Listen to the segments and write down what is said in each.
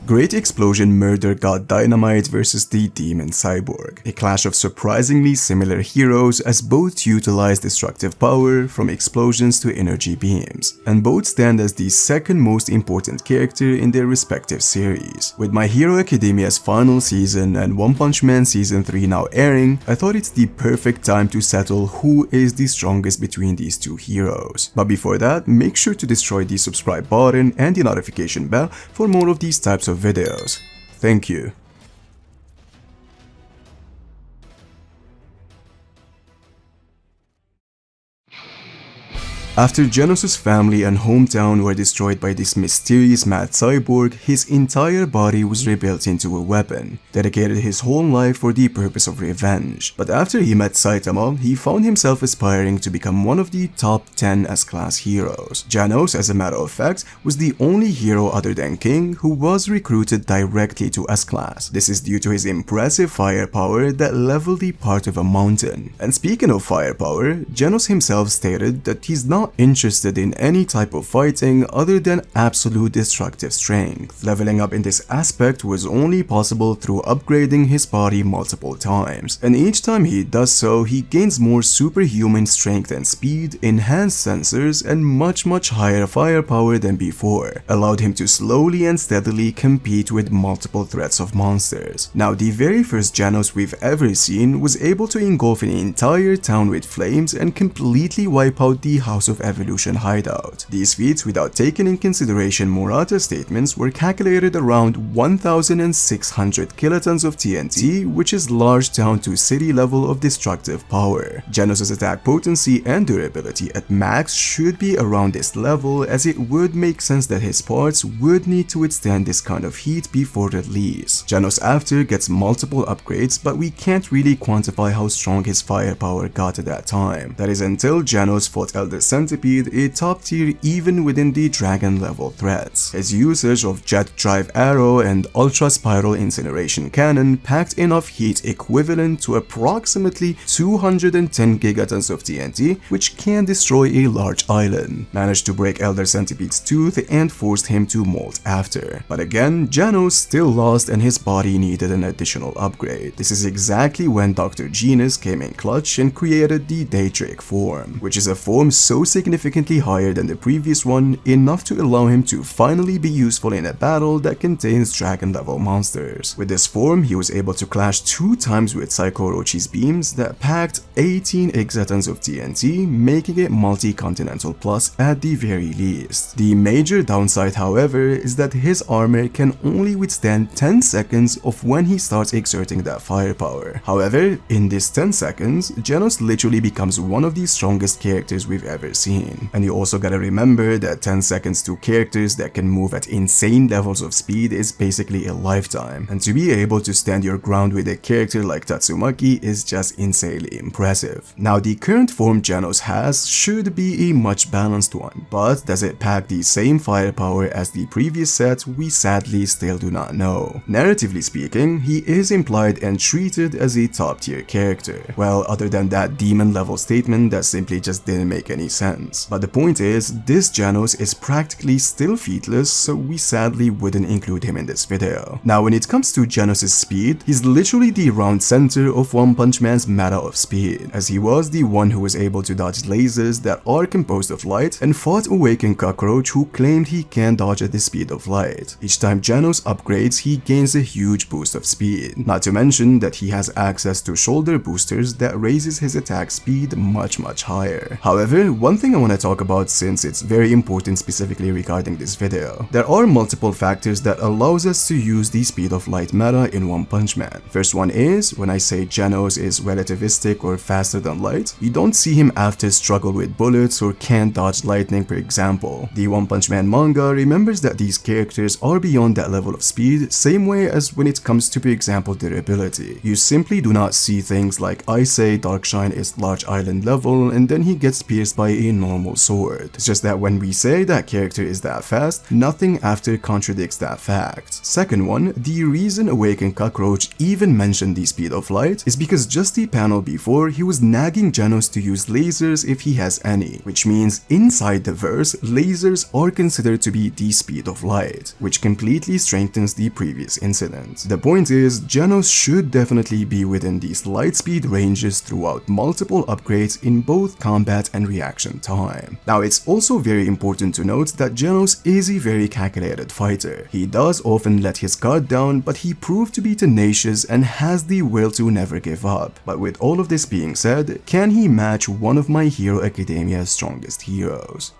Great Explosion Murder God Dynamite vs the Demon Cyborg, a clash of surprisingly similar heroes as both utilize destructive power from explosions to energy beams, and both stand as the second most important character in their respective series. With My Hero Academia's final season and One Punch Man Season 3 now airing, I thought it's the perfect time to settle who is the strongest between these two heroes. But before that, make sure to destroy the subscribe button and the notification bell for more of these types of videos. Thank you. After Genos' family and hometown were destroyed by this mysterious mad cyborg, his entire body was rebuilt into a weapon, dedicated his whole life for the purpose of revenge. But after he met Saitama, he found himself aspiring to become one of the top 10 S-class heroes. Genos, as a matter of fact, was the only hero other than King who was recruited directly to S-class. This is due to his impressive firepower that leveled the part of a mountain. And speaking of firepower, Genos himself stated that he's not interested in any type of fighting other than absolute destructive strength. Leveling up in this aspect was only possible through upgrading his body multiple times, and each time he does so, he gains more superhuman strength and speed, enhanced sensors, and much higher firepower than before, allowed him to slowly and steadily compete with multiple threats of monsters. Now, the very first Genos we've ever seen was able to engulf an entire town with flames and completely wipe out the House of Evolution hideout. These feats, without taking in consideration Murata's statements, were calculated around 1,600 kilotons of TNT, which is large town to city level of destructive power. Genos' attack potency and durability at max should be around this level, as it would make sense that his parts would need to withstand this kind of heat before release. Genos after gets multiple upgrades, but we can't really quantify how strong his firepower got at that time. That is until Genos fought Elder Centipede, a top tier even within the dragon level threats. His usage of Jet Drive Arrow and Ultra Spiral Incineration Cannon packed enough heat equivalent to approximately 210 gigatons of TNT, which can destroy a large island, managed to break Elder Centipede's tooth and forced him to molt after. But again, Genos still lost and his body needed an additional upgrade. This is exactly when Dr. Genos came in clutch and created the Daedric form, which is a form so significantly higher than the previous one, enough to allow him to finally be useful in a battle that contains dragon level monsters. With this form, he was able to clash 2 times with Psycho Orochi's beams that packed 18 exatons of TNT, making it multi-continental plus at the very least. The major downside, however, is that his armor can only withstand 10 seconds of when he starts exerting that firepower. However, in this 10 seconds, Genos literally becomes one of the strongest characters we've ever seen. And you also gotta remember that 10 seconds to characters that can move at insane levels of speed is basically a lifetime, and to be able to stand your ground with a character like Tatsumaki is just insanely impressive. Now, the current form Genos has should be a much balanced one, but does it pack the same firepower as the previous set? We sadly still do not know. Narratively speaking, he is implied and treated as a top tier character. Well, other than that demon level statement that simply just didn't make any sense. But the point is, this Genos is practically still featless, so we sadly wouldn't include him in this video. Now, when it comes to Genos' speed, he's literally the round center of One Punch Man's meta of speed, as he was the one who was able to dodge lasers that are composed of light and fought Awakened Cockroach, who claimed he can dodge at the speed of light. Each time Genos upgrades, he gains a huge boost of speed, not to mention that he has access to shoulder boosters that raises his attack speed much higher. However, one thing I want to talk about, since it's very important specifically regarding this video, there are multiple factors that allows us to use the speed of light meta in One Punch Man. First one is, when I say Genos is relativistic or faster than light, you don't see him after struggle with bullets or can't dodge lightning, for example. The One Punch Man manga remembers that these characters are beyond that level of speed, same way as when it comes to, for example, durability. You simply do not see things like I say Darkshine is large island level and then he gets pierced by a normal sword. It's just that when we say that character is that fast, nothing after contradicts that fact. Second one, the reason Awakened Cockroach even mentioned the speed of light is because just the panel before he was nagging Genos to use lasers if he has any, which means inside the verse, lasers are considered to be the speed of light, which completely strengthens the previous incident. The point is, Genos should definitely be within these light speed ranges throughout multiple upgrades in both combat and reaction time. Now it's also very important to note that Genos is a very calculated fighter. He does often let his guard down, but he proved to be tenacious and has the will to never give up. But with all of this being said, can he match one of My Hero Academia's strongest heroes?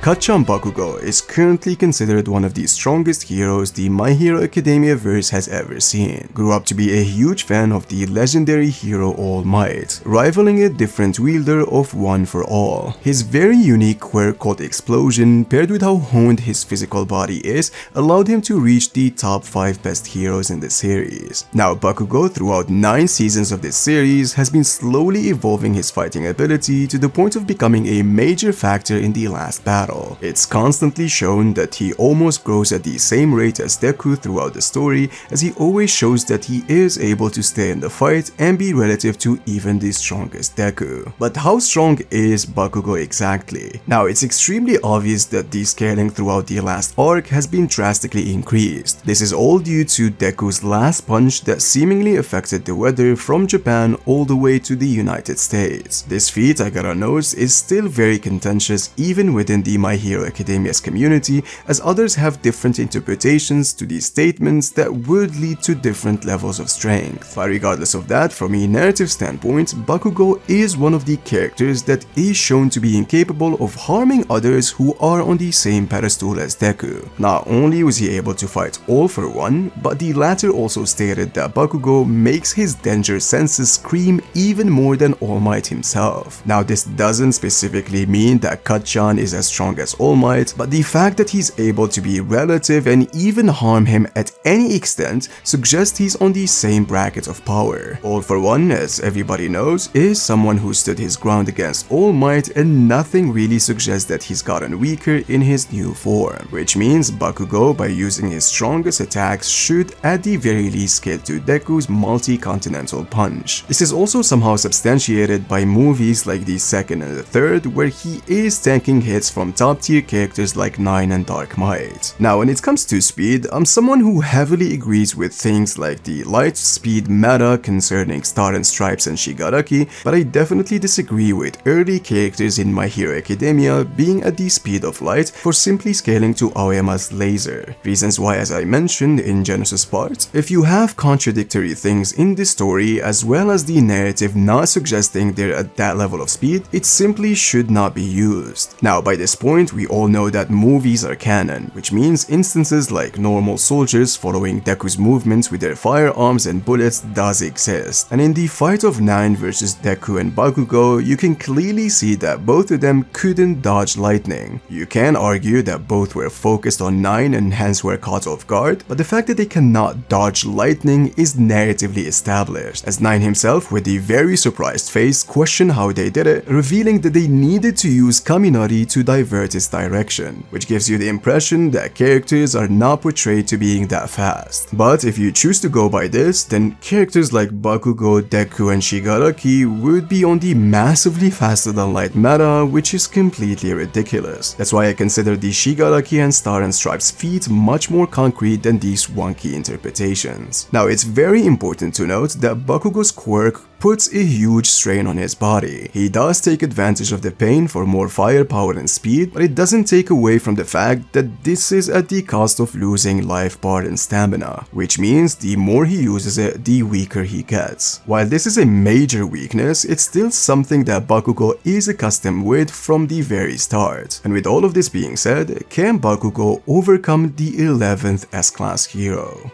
Kacchan Bakugo is currently considered one of the strongest heroes the My Hero Academia verse has ever seen. Grew up to be a huge fan of the legendary hero All Might, rivaling a different wielder of One for All. His very unique quirk called Explosion, paired with how honed his physical body is, allowed him to reach the top 5 best heroes in the series. Now Bakugo, throughout 9 seasons of this series, has been slowly evolving his fighting ability to the point of becoming a major factor in the last battle. It's constantly shown that he almost grows at the same rate as Deku throughout the story, as he always shows that he is able to stay in the fight and be relative to even the strongest Deku. But how strong is Bakugo exactly? Now it's extremely obvious that the scaling throughout the last arc has been drastically increased. This is all due to Deku's last punch that seemingly affected the weather from Japan all the way to the United States. This feat, I gotta note, is still very contentious even within the My Hero Academia's community, as others have different interpretations to these statements that would lead to different levels of strength. But regardless of that, from a narrative standpoint, Bakugo is one of the characters that is shown to be incapable of harming others who are on the same pedestal as Deku. Not only was he able to fight All for One, but the latter also stated that Bakugo makes his danger senses scream even more than All Might himself. Now this doesn't specifically mean that Kacchan is as strong as All Might, but the fact that he's able to be relative and even harm him at any extent suggests he's on the same bracket of power. All for One, as everybody knows, is someone who stood his ground against All Might, and nothing really suggests that he's gotten weaker in his new form, which means Bakugo, by using his strongest attacks, should at the very least scale to Deku's multi-continental punch. This is also somehow substantiated by movies like the second and the third, where he is tanking hits from top-tier characters like Nine and Dark Might. Now when it comes to speed, I'm someone who heavily agrees with things like the light speed meta concerning Star and Stripes and Shigaraki, but I definitely disagree with early characters in My Hero Academia being at the speed of light for simply scaling to Aoyama's laser. Reasons why, as I mentioned in Genos' part, if you have contradictory things in the story as well as the narrative not suggesting they're at that level of speed, it simply should not be used. Now by this point, we all know that movies are canon, which means instances like normal soldiers following Deku's movements with their firearms and bullets does exist. And in the fight of Nine versus Deku and Bakugo, you can clearly see that both of them couldn't dodge lightning. You can argue that both were focused on Nine and hence were caught off guard, but the fact that they cannot dodge lightning is narratively established, as Nine himself, with a very surprised face, questioned how they did it, revealing that they needed to use Kaminari to divert its direction, which gives you the impression that characters are not portrayed to being that fast. But if you choose to go by this, then characters like Bakugo, Deku and Shigaraki would be on the massively faster than light meta, which is completely ridiculous. That's why I consider the Shigaraki and Star and Stripes feat much more concrete than these wonky interpretations. Now it's very important to note that Bakugo's quirk puts a huge strain on his body. He does take advantage of the pain for more firepower and speed, but it doesn't take away from the fact that this is at the cost of losing life bar and stamina, which means the more he uses it, the weaker he gets. While this is a major weakness, it's still something that Bakugo is accustomed with from the very start. And with all of this being said, can Bakugo overcome the 11th S-Class hero?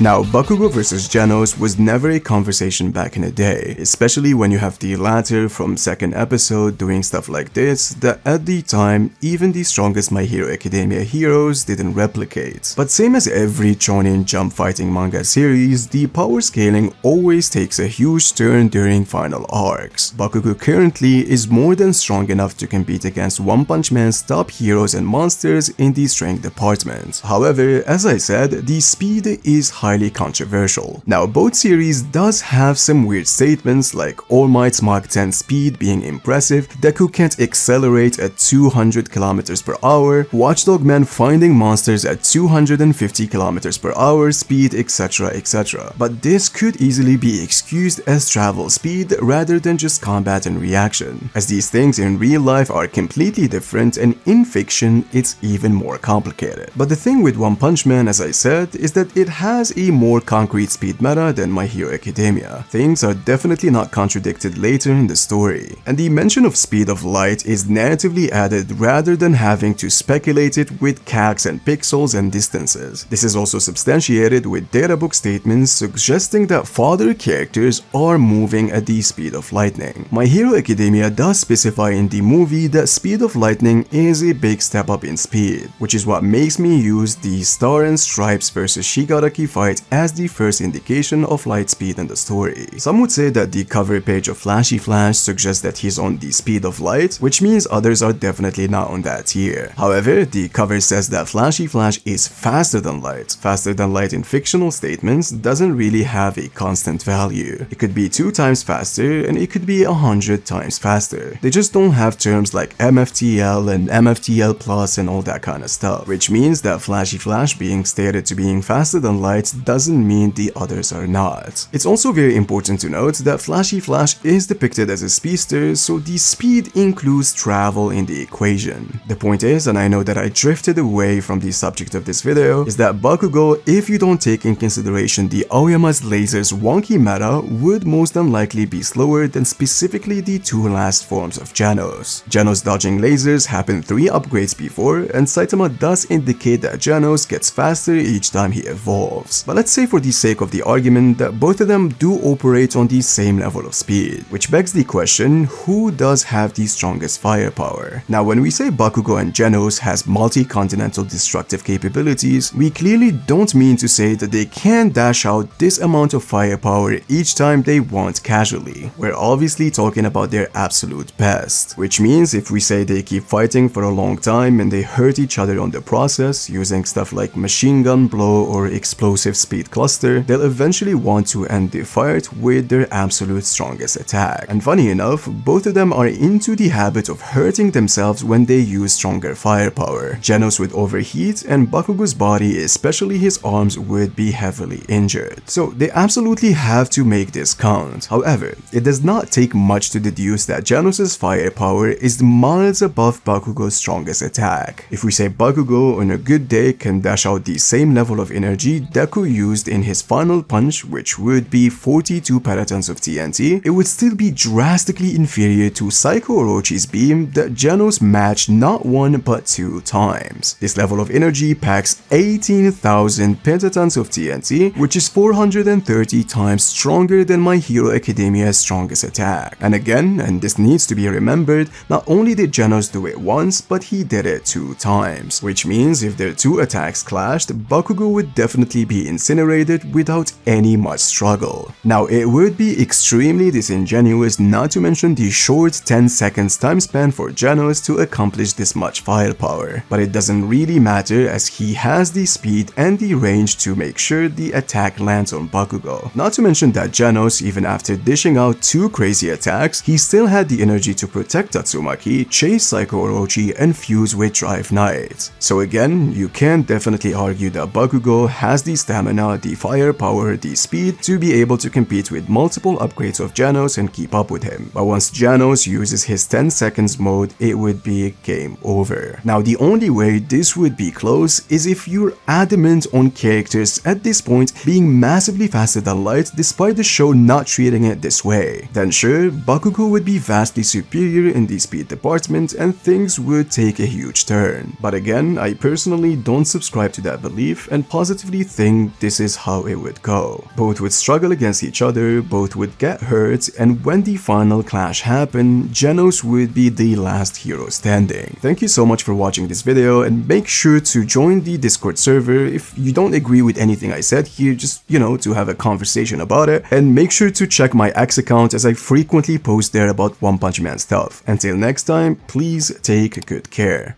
Now, Bakugo vs Genos was never a conversation back in the day, especially when you have the latter from second episode doing stuff like this that at the time, even the strongest My Hero Academia heroes didn't replicate. But same as every shonen jump fighting manga series, the power scaling always takes a huge turn during final arcs. Bakugo currently is more than strong enough to compete against One Punch Man's top heroes and monsters in the strength department. However, as I said, the speed is highly controversial. Now, both series does have some weird statements like All Might's Mach 10 speed being impressive, Deku can't accelerate at 200 km per hour, Watchdog Man finding monsters at 250 km per hour speed, etc, etc. But this could easily be excused as travel speed rather than just combat and reaction, as these things in real life are completely different and in fiction it's even more complicated. But the thing with One Punch Man, as I said, is that it has a more concrete speed meta than My Hero Academia. Things are definitely not contradicted later in the story, and the mention of speed of light is narratively added rather than having to speculate it with cags and pixels and distances. This is also substantiated with databook statements suggesting that father characters are moving at the speed of lightning. My Hero Academia does specify in the movie that speed of lightning is a big step up in speed, which is what makes me use the Star and Stripes vs Shigaraki fight as the first indication of light speed in the story. Some would say that the cover page of Flashy Flash suggests that he's on the speed of light, which means others are definitely not on that tier. However, the cover says that Flashy Flash is faster than light. Faster than light in fictional statements doesn't really have a constant value. It could be 2 times faster and it could be 100 times faster. They just don't have terms like MFTL and MFTL plus and all that kind of stuff, which means that Flashy Flash being stated to being faster than light doesn't mean the others are not. It's also very important to note that Flashy Flash is depicted as a speedster, so the speed includes travel in the equation. The point is, and I know that I drifted away from the subject of this video, is that Bakugo, if you don't take in consideration the Aoyama's lasers wonky meta, would most unlikely be slower than specifically the 2 last forms of Genos. Genos dodging lasers happened 3 upgrades before, and Saitama does indicate that Genos gets faster each time he evolves. But let's say for the sake of the argument that both of them do operate on the same level of speed, which begs the question, who does have the strongest firepower? Now, when we say Bakugo and Genos has multi-continental destructive capabilities, we clearly don't mean to say that they can dash out this amount of firepower each time they want casually. We're obviously talking about their absolute best, which means if we say they keep fighting for a long time and they hurt each other on the process using stuff like machine gun blow or explosive speed cluster, they'll eventually want to end the fight with their absolute strongest attack. And funny enough, both of them are into the habit of hurting themselves when they use stronger firepower. Genos would overheat and Bakugo's body, especially his arms, would be heavily injured. So they absolutely have to make this count. However, it does not take much to deduce that Genos' firepower is miles above Bakugo's strongest attack. If we say Bakugo on a good day can dash out the same level of energy Deku used in his final punch, which would be 42 petatons of TNT, it would still be drastically inferior to Psycho Orochi's beam that Genos matched not 1 but 2 times. This level of energy packs 18,000 pentatons of TNT, which is 430 times stronger than My Hero Academia's strongest attack. And again, and this needs to be remembered, not only did Genos do it once, but he did it 2 times, which means if their 2 attacks clashed, Bakugo would definitely be incinerated without any much struggle. Now, it would be extremely disingenuous not to mention the short 10 seconds time span for Genos to accomplish this much firepower, but it doesn't really matter as he has the speed and the range to make sure the attack lands on Bakugo. Not to mention that Genos, even after dishing out 2 crazy attacks, he still had the energy to protect Tatsumaki, chase Psycho Orochi, and fuse with Drive Knight. So again, you can definitely argue that Bakugo has the stamina, the firepower, the speed to be able to compete with multiple upgrades of Genos and keep up with him. But once Genos uses his 10 seconds mode, it would be game over. Now, the only way this would be close is if you're adamant on characters at this point being massively faster than light despite the show not treating it this way. Then sure, Bakugo would be vastly superior in the speed department and things would take a huge turn. But again, I personally don't subscribe to that belief and positively think think this is how it would go. Both would struggle against each other, both would get hurt, and when the final clash happened, Genos would be the last hero standing. Thank you so much for watching this video, and make sure to join the Discord server if you don't agree with anything I said here, just, you know, to have a conversation about it. And make sure to check my X account as I frequently post there about One Punch Man stuff. Until next time, please take good care.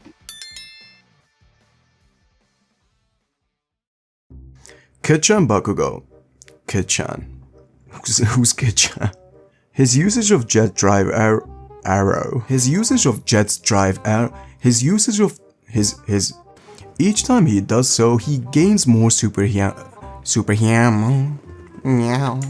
Kid-chan Bakugo. Kid-chan. Who's Kid-chan? His usage of jet drive arrow. His usage of jet's drive arrow. His usage of his. Each time he does so, he gains more super. Meow.